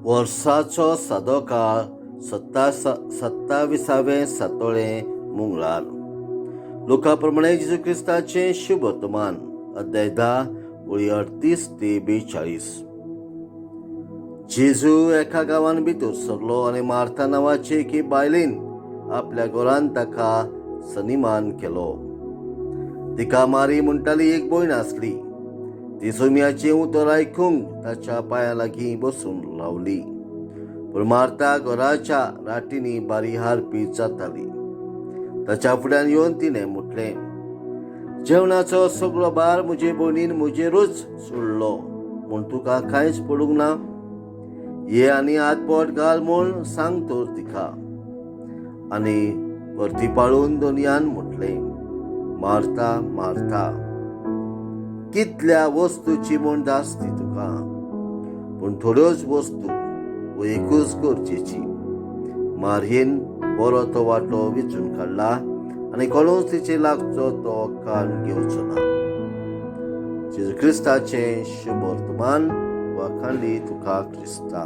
वर्साचो सादो काळ 27वें सातोळें मंगळार. लोका प्रमाणे जेजू क्रिस्ताचें शुभ वर्तमान अध्याय 10 वळी 38 ते 42. जेजू एका गांवांत भितर सरलो आनी मार्था नांवाचे एके बायलेन आपल्या घरांत ताका सन्मान केलो. तिका मारी म्हणटाली एक भयण आसली. ती सोम्याचें उतर आयकूंक ताच्या पांयां लागीं बसून रावली. पूण मार्था घराच्या राटींनी बारी हारपी जाताली. ताच्या फुड्यान येवन तिणें म्हटलें, जेवणाचो सगळो भार म्हजे भयणीन म्हजेरूच सोडलो, म्हूण तुका कांयच पडूंक ना? ये आनी हातबोट घाल म्हूण सांग तर तिका. आनी परतीपाळून दोनयान म्हटलें, मार्था मार्था, कितल्या वस्तूची म्हण धास्ती तुका, पूण थोड्योच वस्तू व एकूच गरजेची. मारयेन बरो तो वाटो वेचून काडला आनी कोणूच तिचे लागचो तो कान घेवचो ना. जेजू क्रिस्ताचें शुभ वर्तमान. वाखाणली तुका क्रिस्ता.